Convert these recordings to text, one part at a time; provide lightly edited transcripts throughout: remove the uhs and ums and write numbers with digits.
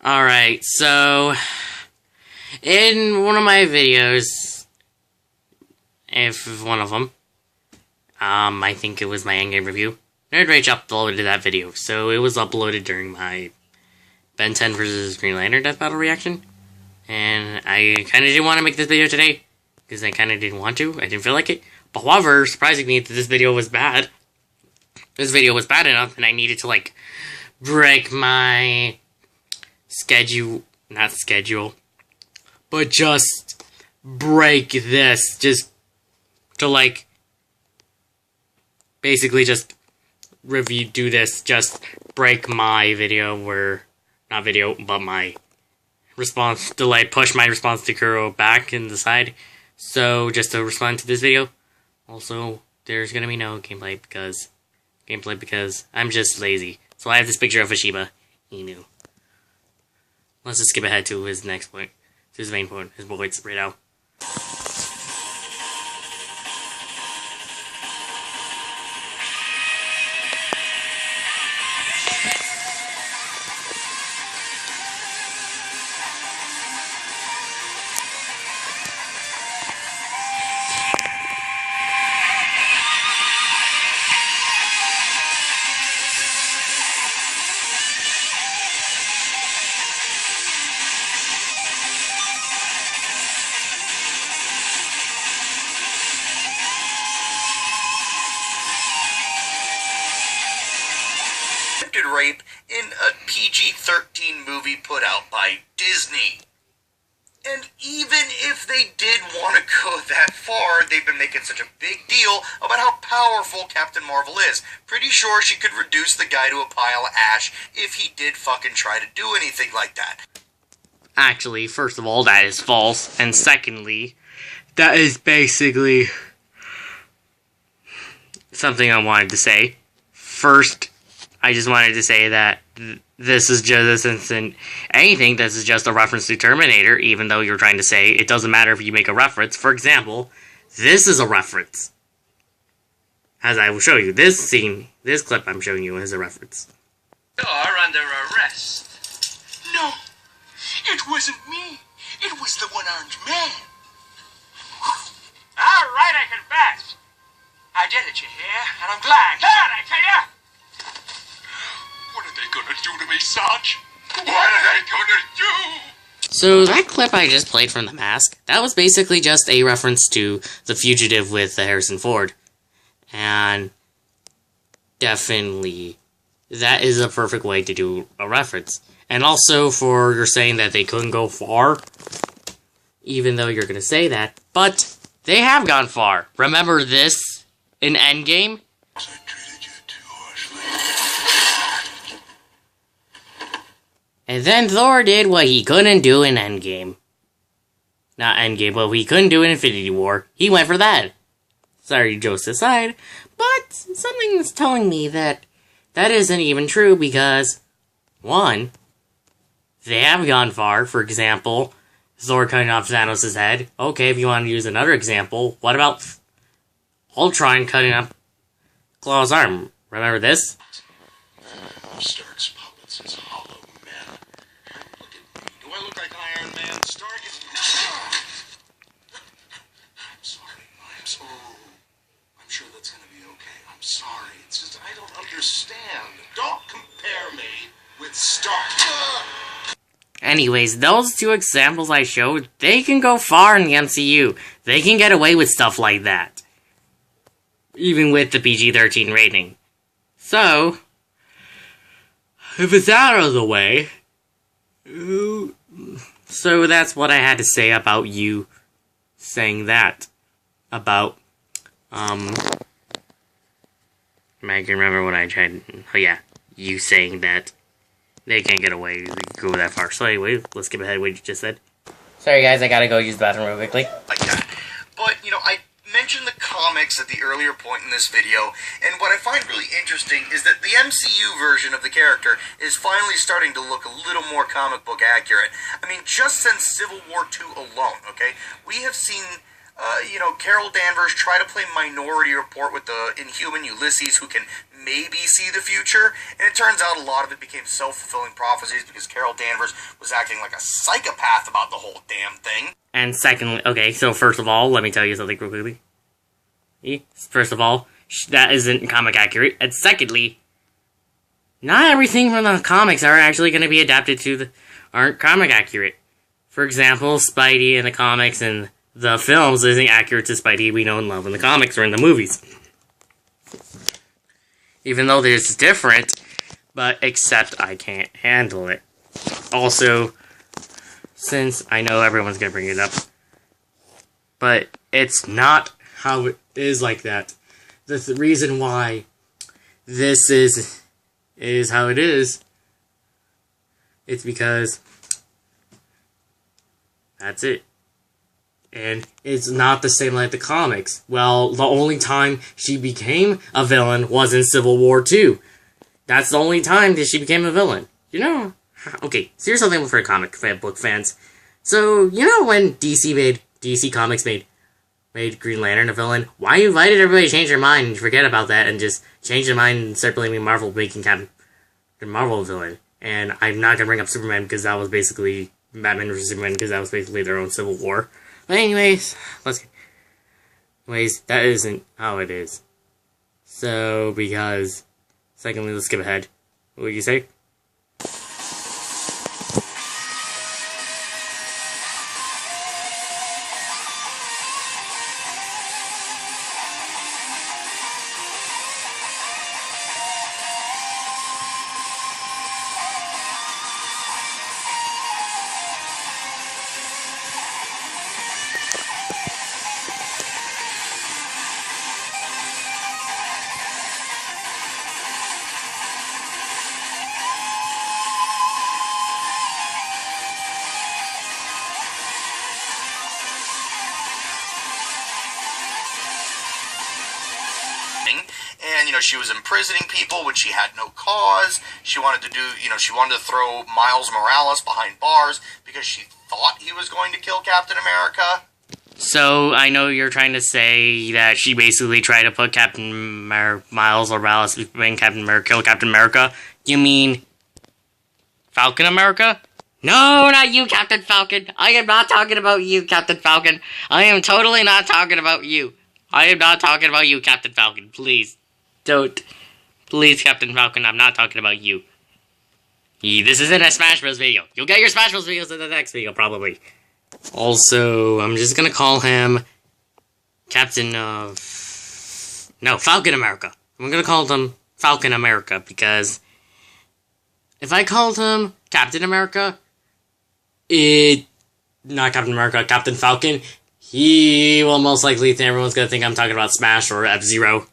Alright, so in one of my videos, if one of them, I think it was my endgame review, Nerd Rage uploaded that video. So it was uploaded during my Ben 10 vs. Green Lantern Death Battle reaction. And I kind of didn't want to make this video today, because I kind of didn't want to. I didn't feel like it. But however, surprisingly, this video was bad. This video was bad enough, and I needed to, like, break my not schedule, but just break this, just to, like, basically just do this, just break my video, not video, but my response, to, like, push my response to Kuro back in the side. So, just to respond to this video, also, there's gonna be no gameplay because I'm just lazy. So I have this picture of a Shiba. He knew. Let's just skip ahead to his next point. To his main point. His points right now. Rape in a PG-13 movie put out by Disney. And even if they did want to go that far, they've been making such a big deal about how powerful Captain Marvel is. Pretty sure she could reduce the guy to a pile of ash if he did fucking try to do anything like that. Actually, first of all, that is false. And secondly, that is basically something I wanted to say. First, I just wanted to say that this is just a reference to Terminator, even though you're trying to say it doesn't matter if you make a reference. For example, this is a reference. As I will show you, this clip I'm showing you is a reference. You're under arrest. No, it wasn't me. It was the one-armed man. All right, I confess. I did it, you hear? And I'm glad. Glad, I tell you! What are they gonna do to me, Sarge? What are they gonna do? So that clip I just played from The Mask, that was basically just a reference to The Fugitive with Harrison Ford. And definitely, that is a perfect way to do a reference. And also for you're saying that they couldn't go far, even though you're gonna say that, but they have gone far. Remember this in Endgame? And then Thor did what he couldn't do in Endgame. Not Endgame, but he couldn't do in Infinity War. He went for that. Sorry, jokes aside. But something is telling me that that isn't even true because, one, they have gone far. For example, Thor cutting off Thanos' head. Okay, if you want to use another example, what about Ultron cutting up Claw's arm? Remember this? Stark's puppets is hollow men. Look at me. Do I look like Iron Man? Stark is... I'm sorry. I'm sure that's gonna be okay. I'm sorry. It's just I don't understand. Don't compare me with Stark. Anyways, those two examples I showed, they can go far in the MCU. They can get away with stuff like that. Even with the PG-13 rating. So, if it's out of the way, so that's what I had to say about you saying that. About, I can remember what I tried, oh yeah, you saying that they can't get away, go that far. So anyway, let's skip ahead to what you just said. Sorry guys, I gotta go use the bathroom real quickly. Like that. But, you know, I mentioned the comics at the earlier point in this video, and what I find really interesting is that the MCU version of the character is finally starting to look a little more comic book accurate. I mean, just since Civil War II alone, okay, we have seen Carol Danvers try to play Minority Report with the Inhuman Ulysses, who can maybe see the future, and it turns out a lot of it became self-fulfilling prophecies because Carol Danvers was acting like a psychopath about the whole damn thing. And secondly, okay, so first of all, let me tell you something real quickly. First of all, that isn't comic accurate. And secondly, not everything from the comics are actually going to be adapted to aren't comic accurate. For example, Spidey in the comics and the films isn't accurate to Spidey we know and love in the comics or in the movies. Even though there's different, but except I can't handle it. Also, since I know everyone's going to bring it up, but it's not how it is like that. The reason why this is how it is, it's because that's it. And it's not the same like the comics. Well, the only time she became a villain was in Civil War 2. That's the only time that she became a villain. You know? Okay, so here's something for comic book fans. So, you know when DC Comics made Green Lantern a villain? Why did everybody change their mind and forget about that and just change their mind and start blaming Marvel making Captain Marvel a villain? And I'm not gonna bring up Superman because that was basically Batman vs Superman because that was basically their own Civil War. But anyways, that isn't how it is. So, because, secondly, let's skip ahead. What would you say? And, she was imprisoning people when she had no cause. She wanted to throw Miles Morales behind bars because she thought he was going to kill Captain America. So, I know you're trying to say that she basically tried to put Miles Morales behind kill Captain America. You mean Falcon America? No, not you, Captain Falcon. I am not talking about you, Captain Falcon. I am totally not talking about you. I am not talking about you, Captain Falcon. Please, don't. Please, Captain Falcon, I'm not talking about you. This isn't a Smash Bros. Video. You'll get your Smash Bros. Videos in the next video, probably. Also, I'm just gonna call him Falcon America. I'm gonna call him Falcon America, because if I called him Captain America, not Captain America, Captain Falcon, he will most likely think everyone's gonna think I'm talking about Smash or F-Zero.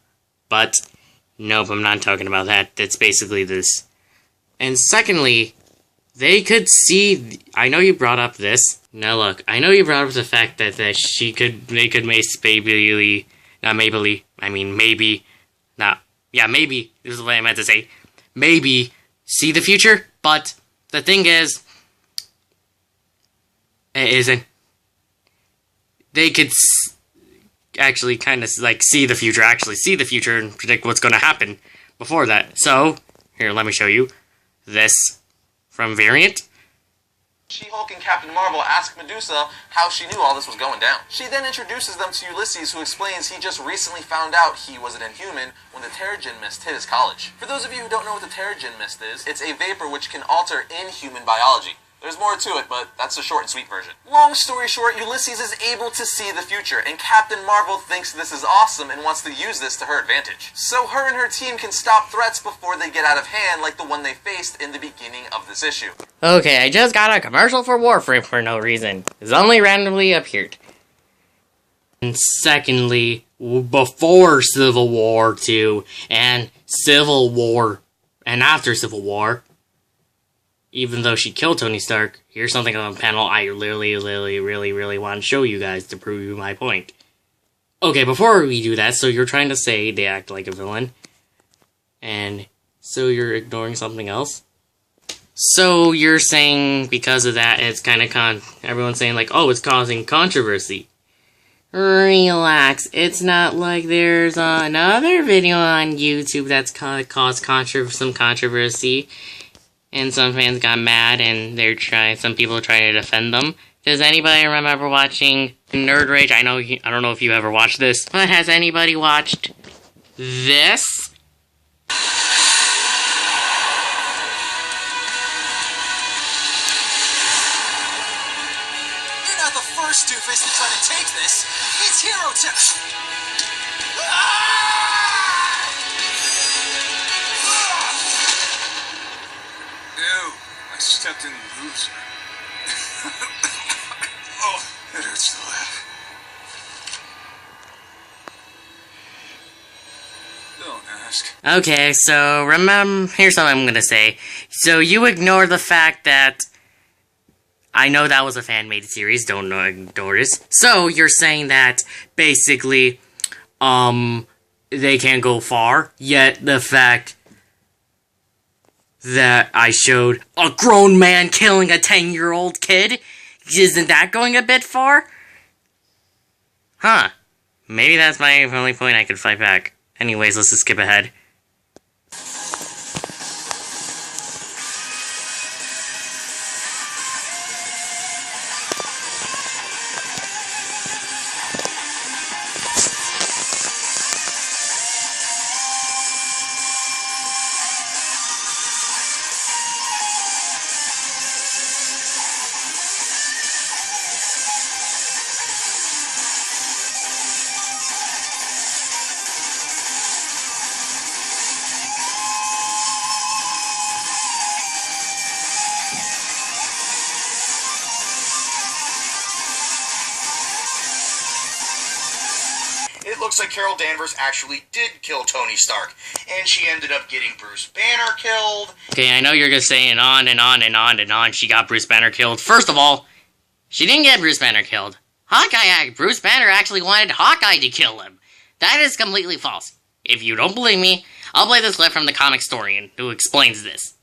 But, nope, I'm not talking about that. It's basically this. And secondly, they could see, I know you brought up this. Now look, I know you brought up the fact that they could maybe, this is what I meant to say, maybe see the future, but the thing is, it isn't. They could actually kind of see the future and predict what's going to happen before that. So, here, let me show you this from Variant. She-Hulk and Captain Marvel ask Medusa how she knew all this was going down. She then introduces them to Ulysses, who explains he just recently found out he was an Inhuman when the Terrigen Mist hit his college. For those of you who don't know what the Terrigen Mist is, it's a vapor which can alter inhuman biology. There's more to it, but that's the short and sweet version. Long story short, Ulysses is able to see the future, and Captain Marvel thinks this is awesome and wants to use this to her advantage. So her and her team can stop threats before they get out of hand, like the one they faced in the beginning of this issue. Okay, I just got a commercial for Warframe for no reason. It's only randomly appeared. And secondly, before Civil War 2 and Civil War and after Civil War, even though she killed Tony Stark, here's something on the panel I really want to show you guys to prove my point. Okay, before we do that, so you're trying to say they act like a villain, and so you're ignoring something else? So you're saying because of that, it's kind of everyone's saying like, oh, it's causing controversy. Relax. It's not like there's another video on YouTube that's caused some controversy, and some fans got mad, and some people try to defend them. Does anybody remember watching Nerd Rage? I don't know if you ever watched this, but has anybody watched this? You're not the first doofus to try to take this. It's hero Ew, I stepped in loser. Oh, it hurts to laugh. Don't ask. Okay, so here's what I'm gonna say. So you ignore the fact that I know that was a fan-made series, don't ignore this. So you're saying that basically, they can't go far, yet the fact that I showed a grown man killing a 10-year-old kid, isn't that going a bit far? Huh. Maybe that's my only point I could fight back. Anyways, let's just skip ahead. It looks like Carol Danvers actually did kill Tony Stark, and she ended up getting Bruce Banner killed. Okay, I know you're just saying on and on and on and on she got Bruce Banner killed. First of all, she didn't get Bruce Banner killed. Bruce Banner actually wanted Hawkeye to kill him. That is completely false. If you don't believe me, I'll play this clip from the Comicstorian, who explains this.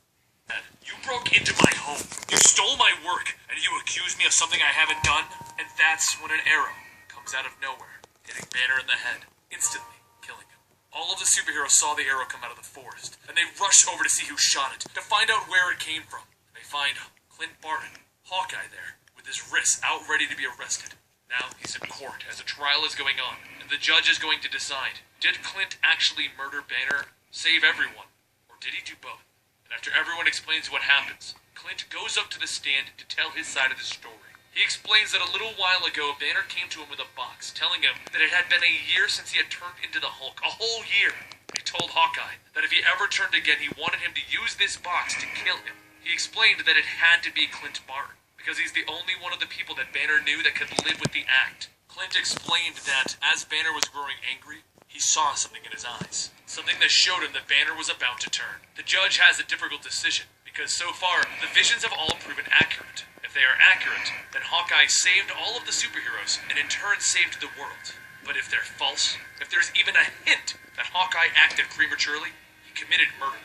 You broke into my home. You stole my work, and you accuse me of something I haven't done, and that's when an arrow comes out of nowhere, hitting Banner in the head, instantly killing him. All of the superheroes saw the arrow come out of the forest, and they rushed over to see who shot it, to find out where it came from. They find Clint Barton, Hawkeye there, with his wrists out ready to be arrested. Now he's in court as a trial is going on, and the judge is going to decide, did Clint actually murder Banner, save everyone, or did he do both? And after everyone explains what happens, Clint goes up to the stand to tell his side of the story. He explains that a little while ago, Banner came to him with a box, telling him that it had been a year since he had turned into the Hulk. A whole year. He told Hawkeye that if he ever turned again, he wanted him to use this box to kill him. He explained that it had to be Clint Barton, because he's the only one of the people that Banner knew that could live with the act. Clint explained that, as Banner was growing angry, he saw something in his eyes. Something that showed him that Banner was about to turn. The judge has a difficult decision, because so far, the visions have all proven accurate. If they are accurate, then Hawkeye saved all of the superheroes, and in turn saved the world. But if they're false, if there's even a hint that Hawkeye acted prematurely, he committed murder.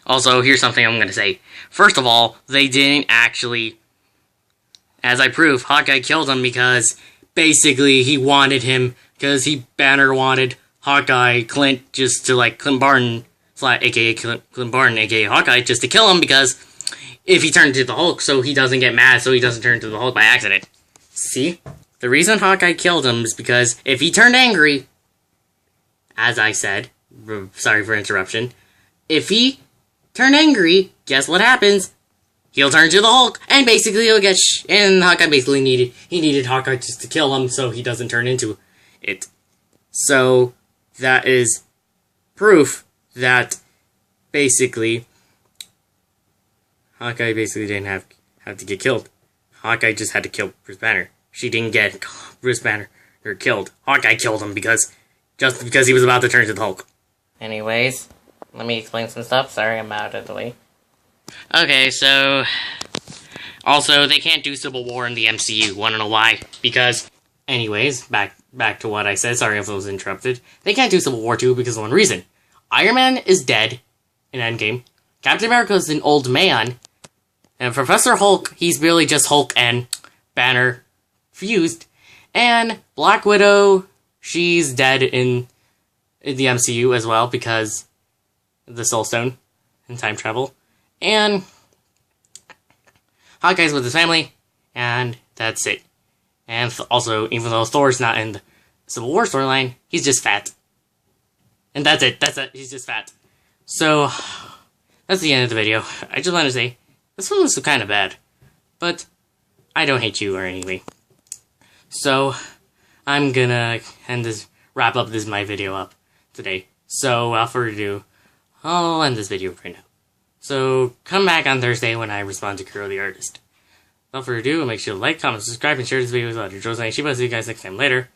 Also, here's something I'm going to say. First of all, they didn't actually, as I prove, Hawkeye killed him because basically he wanted him, because Banner wanted Hawkeye, Clint, just to Clint Barton, aka Clint Barton, aka Hawkeye, just to kill him because if he turned into the Hulk, so he doesn't get mad, so he doesn't turn into the Hulk by accident. See? The reason Hawkeye killed him is because if he turned angry, as I said, sorry for interruption, if he turned angry, guess what happens? He'll turn into the Hulk, and basically he'll get and Hawkeye basically needed Hawkeye just to kill him so he doesn't turn into it. So, that is proof that basically Hawkeye basically didn't have to get killed. Hawkeye just had to kill Bruce Banner. She didn't get Bruce Banner killed. Hawkeye killed him just because he was about to turn into the Hulk. Anyways, let me explain some stuff. Sorry, I'm out of the way. Okay, so also they can't do Civil War in the MCU. Wanna know why? Because, anyways, back to what I said. Sorry if I was interrupted. They can't do Civil War 2 because of one reason. Iron Man is dead in Endgame. Captain America is an old man. And Professor Hulk, he's really just Hulk and Banner fused. And Black Widow, she's dead in the MCU as well because of the Soul Stone and time travel. And Hawkeye's with his family, and that's it. And also, even though Thor's not in the Civil War storyline, he's just fat. And that's it. He's just fat. So, that's the end of the video. I just want to say, this one was kind of bad. But, I don't hate you or anything. So, I'm gonna wrap up my video up today. So, without further ado, I'll end this video right now. So, come back on Thursday when I respond to Kuro the Artist. Without further ado, make sure to like, comment, subscribe, and share this video with other Joe's and Shiba. See you guys next time. Later.